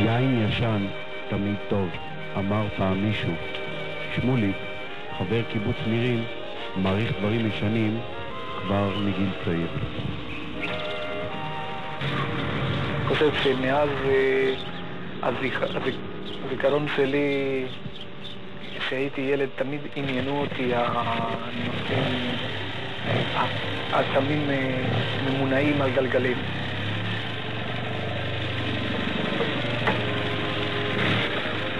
יין ישן תמיד טוב, אמר פעם מישהו. שמוליק, חבר קיבוץ נירים, מעריך דברים ישנים כבר מגיל צעיר. אני חושב שמאז הזיכרון שלי, כשהייתי ילד, תמיד עניינו אותי הנושאים התמים ממונעים על גלגלים.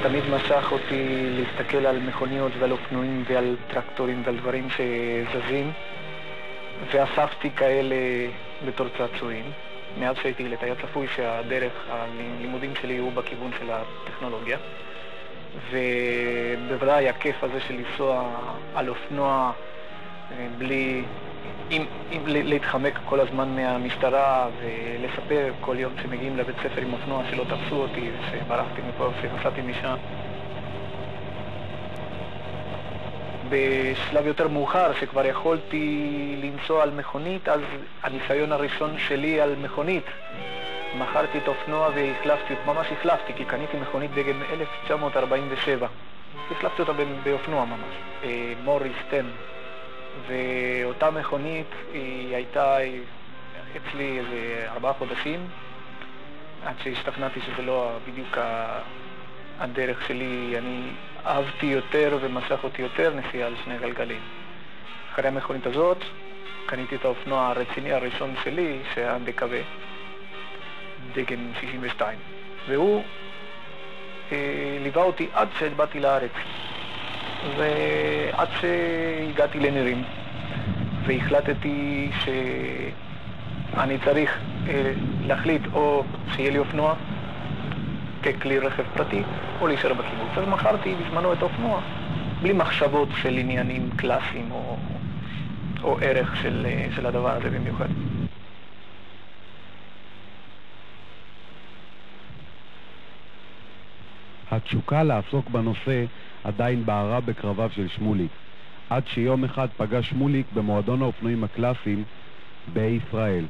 תמיד משך אותי להסתכל על מכוניות ועל אופנועים ועל טרקטורים ועל דברים שזזים, ואספתי כאלה בתור צעצועים. מאז שהייתי ילד היה צפוי שהדרך הלימודים שלי הוא בכיוון של הטכנולוגיה, ובוודאי הכיף הזה של לנסוע על אופנוע בלי להתחמק כל הזמן מהמשטרה ולספר כל יום שמגיעים לבית ספר עם אופנוע שלא תפסו אותי, שברחתי מפה ונסעתי משם. בשלב יותר מאוחר, שכבר יכולתי לנסוע על מכונית, אז הניסיון הראשון שלי על מכונית, מכרתי את אופנוע והחלפתי, ממש החלפתי, כי קניתי מכונית דגם 1947. החלפתי אותה באופנוע ממש, מוריס 10. ואותה מכונית היא הייתה אצלי איזה 4 חודשים, עד שהשתכנעתי שזה לא בדיוק הדרך שלי. אני אהבתי יותר ומשך אותי יותר נסיעה על 2 גלגלים. אחרי המכונית הזאת קניתי את האופנוע הרציני הראשון שלי, שהיה בקווה, דגם 62, והוא ליווה אותי עד שבאתי לארץ, ועד שהגעתי לנירים והחלטתי שאני צריך להחליט או שיהיה לי אופנוע ככלי רכב פרטי או להישאר בקיבוץ. אז מכרתי בזמנו את האופנוע בלי מחשבות של עניינים קלאסיים או ערך של הדבר הזה במיוחד. התשוקה לעסוק בנושא עדיין בערה בקרביו של שמוליק, עד שיום אחד פגש שמוליק במועדון האופנועים הקלאסיים בישראל.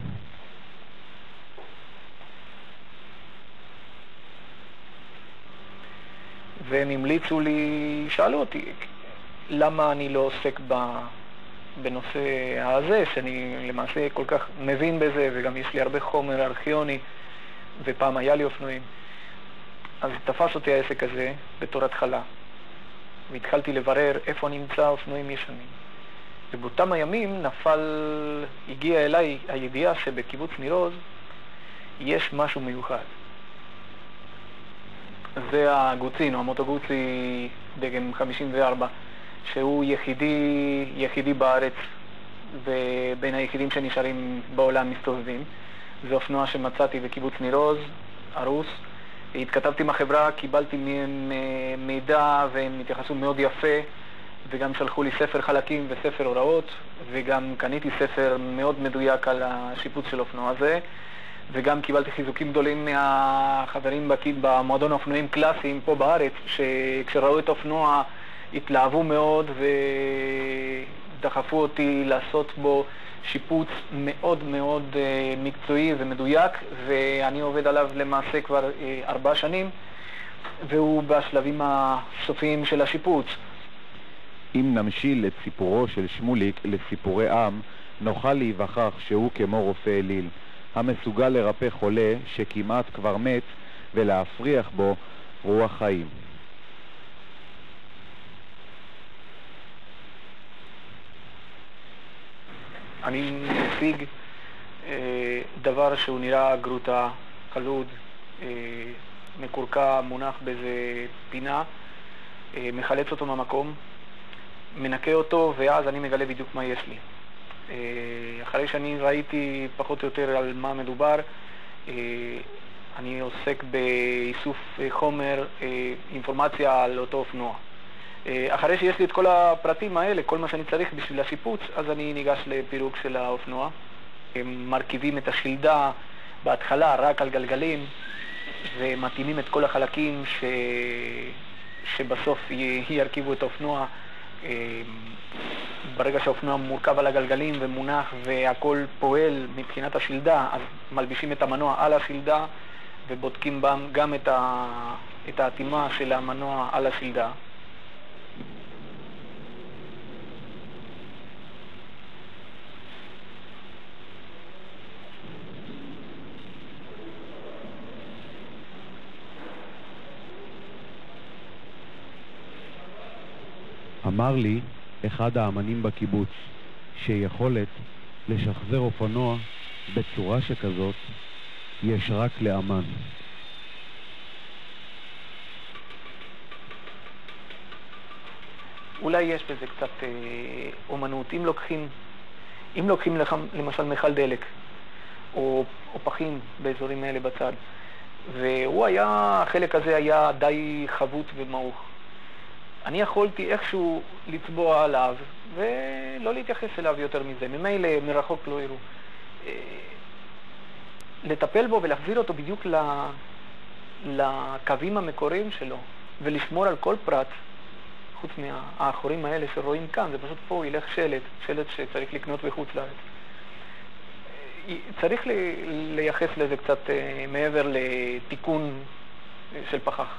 והם המליצו לי, שאלו אותי למה אני לא עוסק בנושא הזה, שאני למעשה כל כך מבין בזה, וגם יש לי הרבה חומר ארכיוני, ופעם היה לי אופנועים. אז תפס אותי העסק הזה בתור התחלה, והתחלתי לברר איפה נמצא אופנועים ישנים. ובאותם הימים הגיע אליי הידיעה שבקיבוץ ניר עוז יש משהו מיוחד. זה הגוצינו, המוטוגוצי דגם 54, שהוא יחידי בארץ, ובין היחידים שנשארים בעולם מסתובבים. זה אופנוע שמצאתי בקיבוץ ניר עוז, ארוס. התכתבתי עם החברה, קיבלתי מהם מידע והם התייחסו מאוד יפה, וגם שלחו לי ספר חלקים וספר הוראות, וגם קניתי ספר מאוד מדויק על השיפוץ של אופנוע הזה, וגם קיבלתי חיזוקים גדולים מהחברים במועדון האופנועים קלאסיים פה בארץ, שכשראו את האופנוע התלהבו מאוד ודחפו אותי לעשות בו שיפוץ מאוד מאוד מקצועי ומדויק, ואני עובד עליו למעשה כבר 4 שנים, והוא בשלבים הסופיים של השיפוץ. אם נמשיל את סיפורו של שמוליק לסיפורי עם, נוכל להיווכח שהוא כמו רופא אליל, המסוגל לרפא חולה שכמעט כבר מת ולהפריח בו רוח חיים. אני מציג דבר שהוא נראה גרוטה, חלוד, מקורקע, מונח באיזה פינה, מחלץ אותו מהמקום, מנקה אותו, ואז אני מגלה בדיוק מה יש לי. אחרי שאני ראיתי פחות או יותר על מה מדובר, אני עוסק באיסוף חומר, אינפורמציה על אותו אופנוע. אחרי שיש לי את כל הפרטים האלה, כל מה שאני צריך בשביל השיפוץ, אז אני ניגש לפירוק של האופנוע. מרכיבים את השלדה בהתחלה רק על גלגלים, ומתאימים את כל החלקים שבסוף ירכיבו את האופנוע. ברגע שהאופנוע מורכב על הגלגלים ומונח והכל פועל מבחינת השלדה, אז מלבישים את המנוע על השלדה ובודקים גם את האטימה של המנוע על השלדה. אמר לי אחד האמנים בקיבוץ שיכולת לשחזר אופנוע בצורה שכזאת יש רק לאמן. אולי יש בזה קצת אומנות. אם לוקחים למשל מכל דלק או פחים באזורים האלה בצד, החלק הזה היה די חבוט ומעוך, אני יכולתי איכשהו לצבוע עליו ולא להתייחס אליו יותר מזה. ממילא מרחוק לא יראו. לטפל בו ולהחזיר אותו בדיוק לקווים המקוריים שלו ולשמור על כל פרט, חוץ מהאחורים האלה שרואים כאן, זה פשוט פה ילך שלט שצריך לקנות בחוץ לארץ. צריך לייחס לזה קצת מעבר לתיקון של פחח.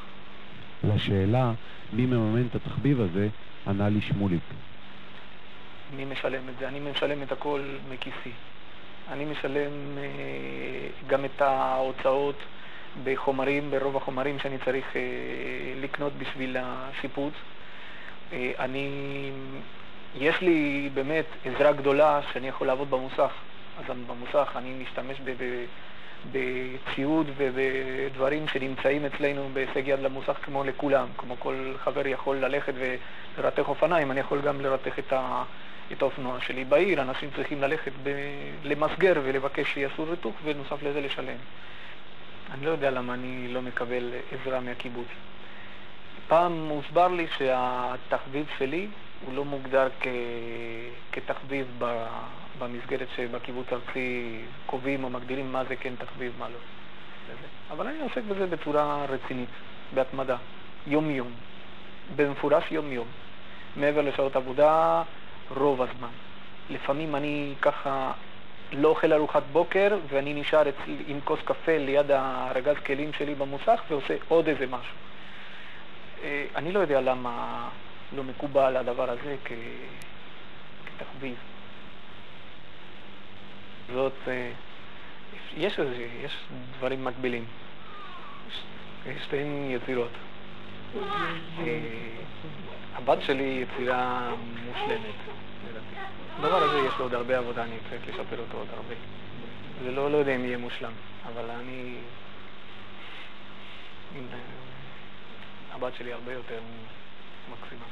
לשאלה מי מממן את התחביב הזה, ענה לי שמוליק. מי משלם את זה? אני משלם את הכל מכיסי. אני משלם גם את ההוצאות ברוב החומרים שאני צריך לקנות בשביל השיפוץ. יש לי באמת עזרה גדולה שאני יכול לעבוד במוסך. אז במוסך אני משתמש בציוד ובדברים שנמצאים אצלנו בהישג יד למוסך כמו לכולם. כמו כל חבר יכול ללכת ולרתך אופניים, אני יכול גם לרתך את האופנוע שלי בעיר. אנשים צריכים ללכת למסגר ולבקש שיעשו ריתוך ונוסף לזה לשלם. אני לא יודע למה אני לא מקבל עזרה מהקיבוץ. פעם הוסבר לי שהתחביב שלי הוא לא מוגדר כתחביב במסגרת שבקיבוץ ארצי קובעים או מגדירים מה זה כן תחביב, מה לא. אבל אני עוסק בזה בצורה רצינית, בהתמדה, יום-יום, במפורש יום-יום. מעבר לשעות עבודה, רוב הזמן. לפעמים אני ככה לא אוכל ארוחת בוקר ואני נשאר עם כוס קפה ליד הרגז כלים שלי במוסך ועושה עוד איזה משהו. אני לא יודע למה לא מקובל הדבר הזה כתחביב. יש דברים מקבילים. יש שתיים יצירות. הבת שלי יצירה מושלמת. הדבר הזה יש לו עוד הרבה עבודה, אני צריך לשפר אותו עוד הרבה. זה לא יודע אם יהיה מושלם, אבל הבת שלי הרבה יותר מקסימה.